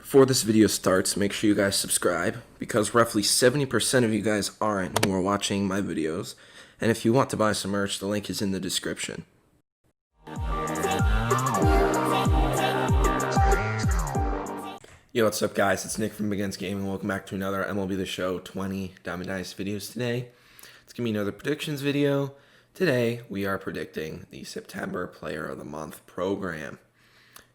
Before this video starts, make sure you guys subscribe, because roughly 70% of you guys aren't who are watching my videos. And if you want to buy some merch, the link is in the description. Yo, what's up guys? It's Nick from Begins Gaming. Welcome back to another MLB The Show 20 Diamond Dynasty videos today. It's going to be another predictions video. Today, we are predicting the September Player of the Month program.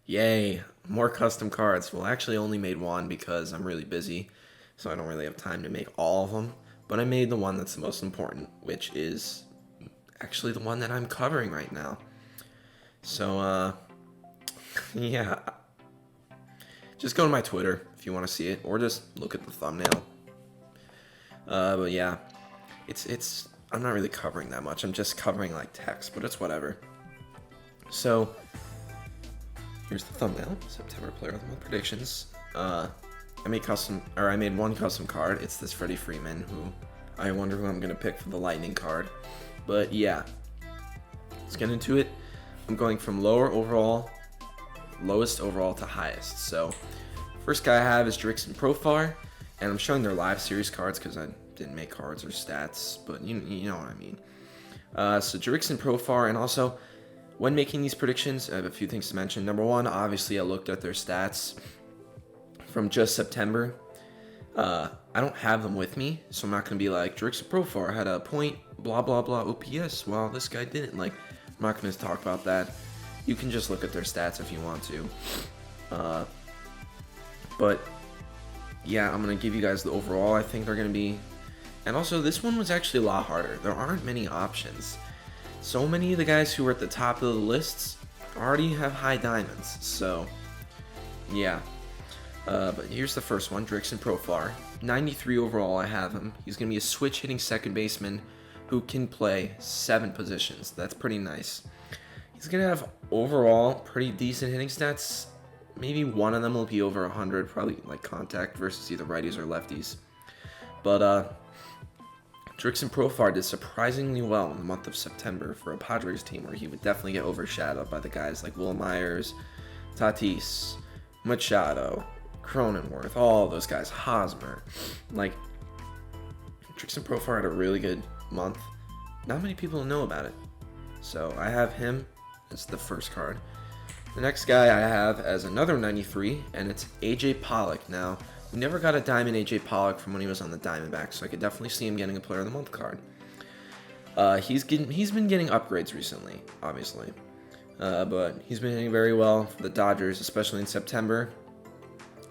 Yay, more custom cards. Well, I actually only made one because I'm really busy, so I don't really have time to make all of them. But I made the one that's the most important, which is actually the one that I'm covering right now. So, yeah. Just go to my Twitter if you want to see it, or just look at the thumbnail. But yeah, I'm not really covering that much. I'm just covering like text, but it's whatever. So here's the thumbnail. September Player of the Month predictions. I made one custom card. It's this Freddy Freeman, who I wonder who I'm gonna pick for the Lightning card. But yeah, let's get into it. I'm going from lowest overall to highest. So first guy I have is Dirks and Profar, and I'm showing their live series cards because I didn't make cards or stats, but you know what I mean. So Dirks and Profar, and also when making these predictions, I have a few things to mention. Number one, obviously I looked at their stats from just September. I don't have them with me, so I'm not going to be like, Dirks and Profar had a point, blah, blah, blah, OPS, while this guy didn't. Like, I'm not going to talk about that. You can just look at their stats if you want to. But, yeah, I'm going to give you guys the overall I think they're going to be. And also, this one was actually a lot harder. There aren't many options. So many of the guys who are at the top of the lists already have high diamonds. So, yeah. But here's the first one, Dirks and Profar. 93 overall, I have him. He's going to be a switch-hitting second baseman who can play 7 positions. That's pretty nice. He's going to have overall pretty decent hitting stats. Maybe one of them will be over 100, probably like contact versus either righties or lefties. But Dirks and Profar did surprisingly well in the month of September for a Padres team where he would definitely get overshadowed by the guys like Will Myers, Tatis, Machado, Cronenworth, all those guys, Hosmer. Like, Dirks and Profar had a really good month. Not many people know about it. So I have him as the first card. The next guy I have as another 93, and it's AJ Pollock. Now, we never got a Diamond AJ Pollock from when he was on the Diamondbacks, so I could definitely see him getting a Player of the Month card. He's been getting upgrades recently, obviously. But he's been hitting very well for the Dodgers, especially in September.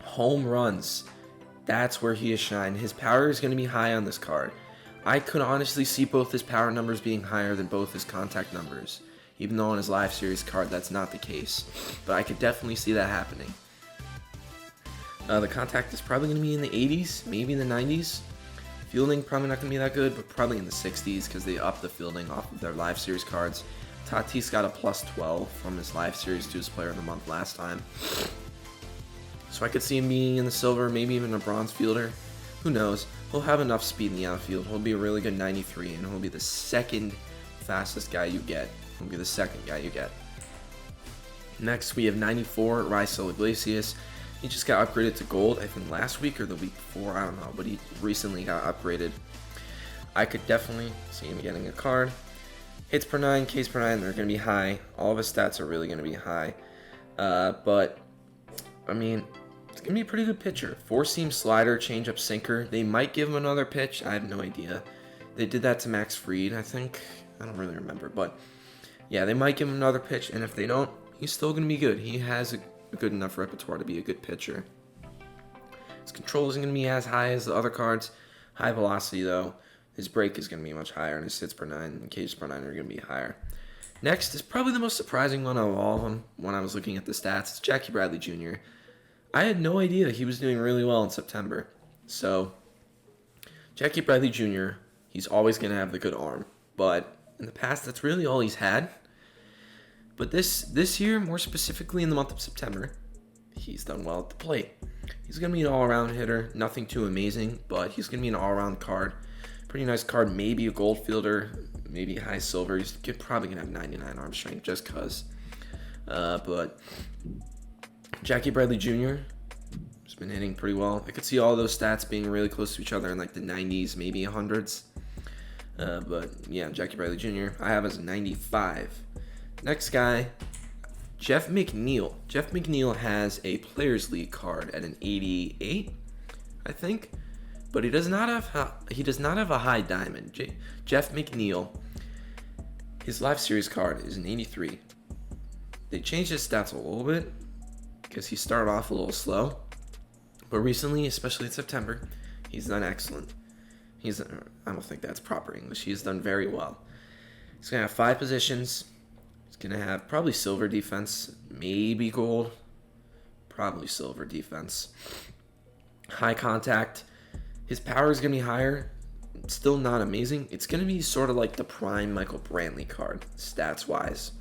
Home runs. That's where he has shined. His power is going to be high on this card. I could honestly see both his power numbers being higher than both his contact numbers. Even though on his live series card, that's not the case. But I could definitely see that happening. The contact is probably going to be in the 80s, maybe in the 90s. Fielding, probably not going to be that good, but probably in the 60s because they upped the fielding off of their live series cards. Tatis got a plus 12 from his live series to his Player of the Month last time. So I could see him being in the silver, maybe even a bronze fielder. Who knows? He'll have enough speed in the outfield. He'll be a really good 93, and he'll be the second fastest guy you get. He'll be the second guy you get. Next, we have 94, Iglesias. He just got upgraded to gold, I think last week or the week before, I don't know, but he recently got upgraded. I could definitely see him getting a card. Hits per 9, Ks per 9, they're going to be high. All of his stats are really going to be high. But, I mean, it's going to be a pretty good pitcher. 4-seam slider, changeup, sinker. They might give him another pitch. I have no idea. They did that to Max Fried, I think. I don't really remember. But, yeah, they might give him another pitch. And if they don't, he's still going to be good. He has a good enough repertoire to be a good pitcher. His control isn't going to be as high as the other cards. High velocity, though. His break is going to be much higher, and his hits per 9 and Ks per 9 are going to be higher. Next is probably the most surprising one of all of them when I was looking at the stats. It's Jackie Bradley Jr. I had no idea he was doing really well in September. So, Jackie Bradley Jr., he's always going to have the good arm. But in the past, that's really all he's had. But this year, more specifically in the month of September, he's done well at the plate. He's going to be an all-around hitter. Nothing too amazing, but he's going to be an all-around card. Pretty nice card. Maybe a gold fielder, maybe high silver. He's probably going to have 99 arm strength just because. But Jackie Bradley Jr. is been hitting pretty well. I could see all those stats being really close to each other in like the 90s, maybe 100s. But yeah, Jackie Bradley Jr. I have as a 95. Next guy, Jeff McNeil. Jeff McNeil has a Players League card at an 88, I think, but he does not have a high diamond. Jeff McNeil, his Live Series card is an 83. They changed his stats a little bit because he started off a little slow, but recently, especially in September, he's done excellent. I don't think that's proper English. He's done very well. He's gonna have 5 positions. He's gonna have probably silver defense, maybe gold, probably silver defense. High contact. His power is gonna be higher. It's still not amazing. It's gonna be sort of like the prime Michael Brantley card, stats wise.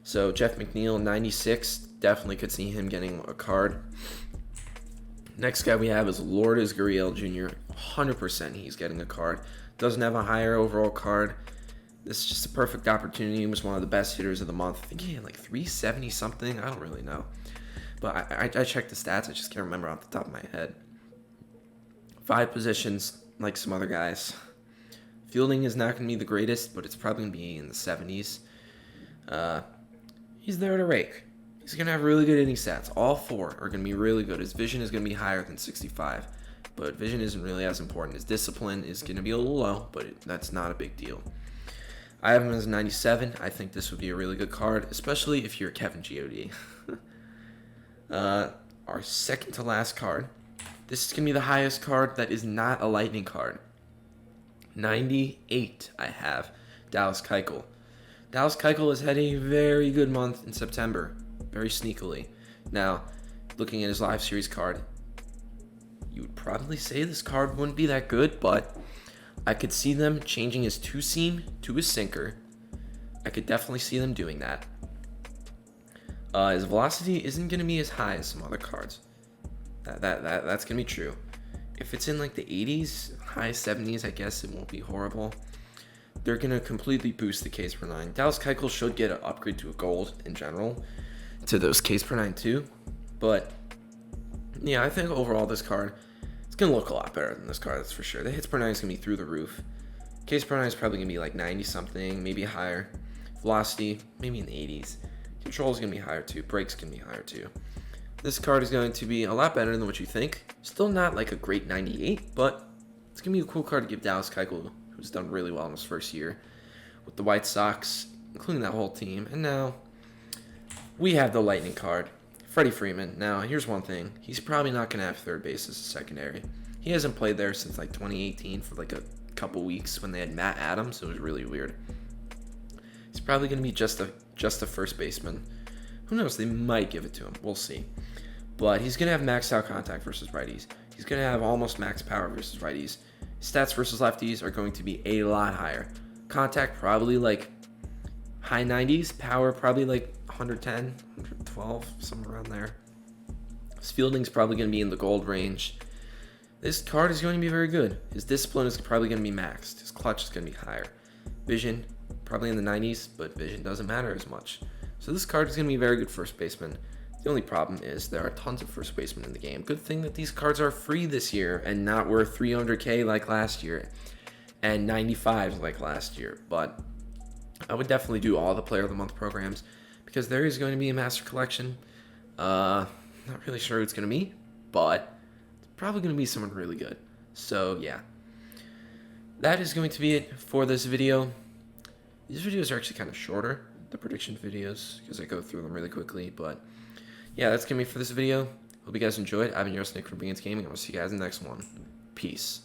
So Jeff McNeil, 96, definitely could see him getting a card. Next guy we have is Lourdes Gurriel Jr. 100% he's getting a card. Doesn't have a higher overall card. This is just a perfect opportunity. He was one of the best hitters of the month. I think he had like 370 something. I don't really know. But I checked the stats. I just can't remember off the top of my head. 5 positions, like some other guys. Fielding is not going to be the greatest, but it's probably going to be in the 70s. He's there to rake. He's going to have really good hitting stats. All 4 are going to be really good. His vision is going to be higher than 65, but vision isn't really as important. His discipline is going to be a little low, but that's not a big deal. I have him as a 97. I think this would be a really good card, especially if you're Kevin G.O.D. Our second to last card. This is going to be the highest card that is not a Lightning card. 98 I have. Dallas Keuchel. Dallas Keuchel has had a very good month in September. Very sneakily. Now, looking at his Live Series card, you would probably say this card wouldn't be that good, but I could see them changing his 2-seam to his sinker. I could definitely see them doing that. His velocity isn't going to be as high as some other cards. That's going to be true. If it's in like the 80s, high 70s, I guess it won't be horrible. They're going to completely boost the Ks per 9. Dallas Keuchel should get an upgrade to a gold in general, to those Ks per 9 too. But yeah, I think overall this card, it's going to look a lot better than this card, that's for sure. The hits per 9 is going to be through the roof. Ks per 9 is probably going to be like 90 something, maybe higher. Velocity, maybe in the 80s. Control is going to be higher too. Brakes can be higher too. This card is going to be a lot better than what you think. Still not like a great 98, but it's going to be a cool card to give Dallas Keuchel, who's done really well in his first year with the White Sox, including that whole team. And now we have the Lightning card, Freddy Freeman. Now, here's one thing. He's probably not going to have third base as a secondary. He hasn't played there since like 2018 for like a couple weeks when they had Matt Adams. It was really weird. He's probably going to be just a first baseman. Who knows? They might give it to him. We'll see. But he's going to have maxed out contact versus righties. He's going to have almost max power versus righties. Stats versus lefties are going to be a lot higher. Contact probably like high 90s. Power probably like 110, 112, somewhere around there. His fielding's probably going to be in the gold range. This card is going to be very good. His discipline is probably going to be maxed. His clutch is going to be higher. Vision, probably in the 90s, but vision doesn't matter as much. So this card is going to be a very good first baseman. The only problem is there are tons of first basemen in the game. Good thing that these cards are free this year and not worth 300K like last year and 95 like last year. But I would definitely do all the Player of the Month programs because there is going to be a master collection. Not really sure who it's going to be, but it's probably going to be someone really good. So yeah, that is going to be it for this video. These videos are actually kind of shorter, the prediction videos, because I go through them really quickly. But yeah, that's going to be it for this video. Hope you guys enjoyed. I've been your host, Nick from Beans Gaming. I'll see you guys in the next one. Peace.